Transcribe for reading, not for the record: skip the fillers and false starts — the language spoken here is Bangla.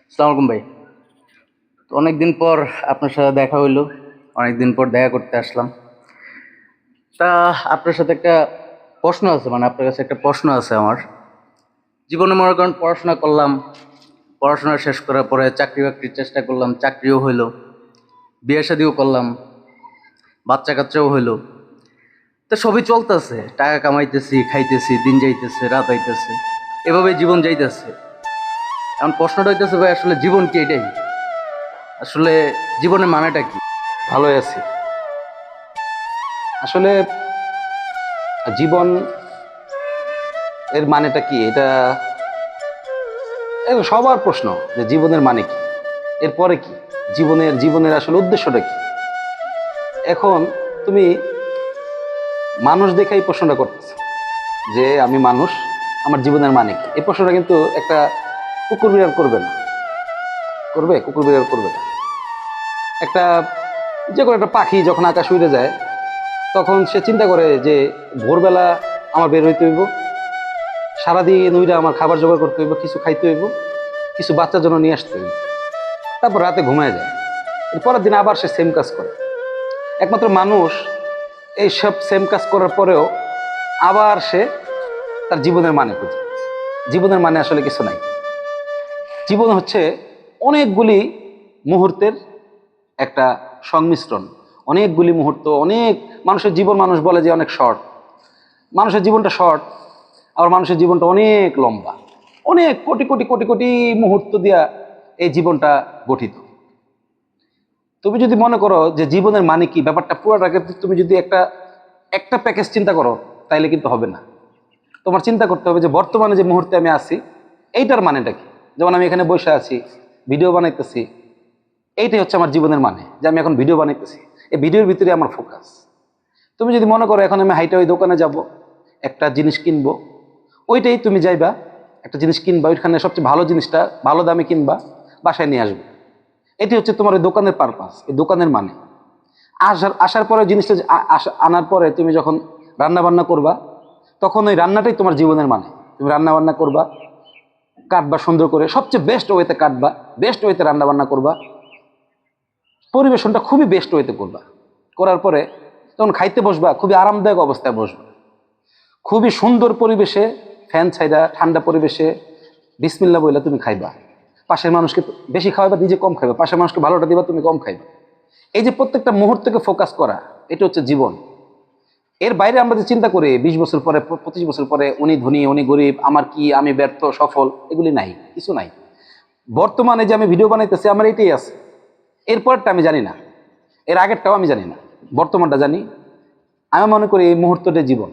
আসসালামু আলাইকুম ভাই। তো অনেকদিন পর আপনার সাথে দেখা হইলো, অনেকদিন পর দেখা করতে আসলাম। তা আপনার সাথে একটা প্রশ্ন আছে, মানে আপনার কাছে একটা প্রশ্ন আছে আমার। জীবনে মনে করেন পড়াশোনা করলাম, পড়াশোনা শেষ করার পরে চাকরি বাকরির চেষ্টা করলাম, চাকরিও হইলো, বিয়ে শাদিও করলাম, বাচ্চা কাচ্চাও হইলো। তো সবই চলতেছে, টাকা কামাইতেছি, খাইতেছি, দিন যাইতেছে, রাত আইতেছে, এভাবে জীবন যাইতেছে। এখন প্রশ্নটা হইতেছে ভাই, আসলে জীবন কি এটাই? আসলে জীবনের মানেটা কি? ভালোই আছি। আসলে জীবন এর মানেটা কি, এটা এটা সবার প্রশ্ন যে জীবনের মানে কি, এরপরে কি, জীবনের আসলে উদ্দেশ্যটা কি। এখন তুমি মানুষ দেখেই প্রশ্নটা করতেছ যে আমি মানুষ, আমার জীবনের মানে কি। এই প্রশ্নটা কিন্তু একটা কুকুর বিড়াল করবে না। করবে? কুকুর বিড়াল করবে না। একটা যে কোনো একটা পাখি যখন আকাশ উড়ে যায় তখন সে চিন্তা করে যে ভোরবেলা আমার বের হইতে হইব, সারাদিন উইরা আমার খাবার জোগাড় করতে হইব, কিছু খাইতে হইব, কিছু বাচ্চার জন্য নিয়ে আসতে হইব, তারপর রাতে ঘুমায় যায়। এর পরের দিন আবার সে সেম কাজ করে। একমাত্র মানুষ এই সব সেম কাজ করার পরেও আবার সে তার জীবনের মানে খুঁজে। জীবনের মানে আসলে কিছু নাই। জীবন হচ্ছে অনেকগুলি মুহূর্তের একটা সংমিশ্রণ। অনেকগুলি মুহূর্ত, অনেক মানুষের জীবন, মানুষ বলে যে অনেক শর্ট। মানুষের জীবনটা শর্ট, আবার মানুষের জীবনটা অনেক লম্বা। অনেক কোটি কোটি কোটি কোটি মুহূর্ত দিয়া এই জীবনটা গঠিত। তুমি যদি মনে করো যে জীবনের মানে কি, ব্যাপারটা পুরোটাকে তুমি যদি একটা একটা প্যাকেজ চিন্তা করো, তাইলে কিন্তু হবে না। তোমার চিন্তা করতে হবে যে বর্তমানে যে মুহূর্তে আমি আছি এইটার মানেটা কি। যেমন আমি এখানে বসে আছি, ভিডিও বানাইতেছি, এইটাই হচ্ছে আমার জীবনের মানে, যে আমি এখন ভিডিও বানাইতেছি। এই ভিডিওর ভিতরে আমার ফোকাস। তুমি যদি মনে করো এখন আমি হাইটা ওই দোকানে যাব, একটা জিনিস কিনবো, ওইটাই তুমি যাইবা, একটা জিনিস কিনবা, ওইখানে সবচেয়ে ভালো জিনিসটা ভালো দামে কিনবা, বাসায় নিয়ে আসবে। এটি হচ্ছে তোমার ওই দোকানের পারপাস, এই দোকানের মানে। আসার পরে জিনিসটা আনার পরে তুমি যখন রান্না বান্না করবা, তখন ওই রান্নাটাই তোমার জীবনের মানে। তুমি রান্না বান্না করবা, কাটবা সুন্দর করে, সবচেয়ে বেস্ট ওয়েতে কাটবা, বেস্ট ওয়েতে রান্না বান্না করবা, পরিবেশনটা খুবই বেস্ট ওয়েতে করবা। করার পরে তখন খাইতে বসবা, খুবই আরামদায়ক অবস্থায় বসবা, খুবই সুন্দর পরিবেশে, ফ্যান ছাইরা ঠান্ডা পরিবেশে বিসমিল্লা বইলা তুমি খাইবা। পাশের মানুষকে বেশি খাওয়াবা, নিজে কম খাইবা, পাশের মানুষকে ভালোটা দিবা, তুমি কম খাইবা। এই যে প্রত্যেকটা মুহূর্তকে ফোকাস করা, এটা হচ্ছে জীবন। এর বাইরে আমরা যে চিন্তা করি 20 বছর পরে, 25 বছর পরে উনি ধনী উনি গরিব, আমার কি, আমি ব্যর্থ সফল, এগুলি নাই, কিছু নাই। বর্তমানে যে আমি ভিডিও বানাইতেছি আমার এটাই আছে। এরপরটা আমি জানি না, এর আগেরটাও আমি জানি না, বর্তমানটা জানি। আমি মনে করি এই মুহূর্তটাই জীবন।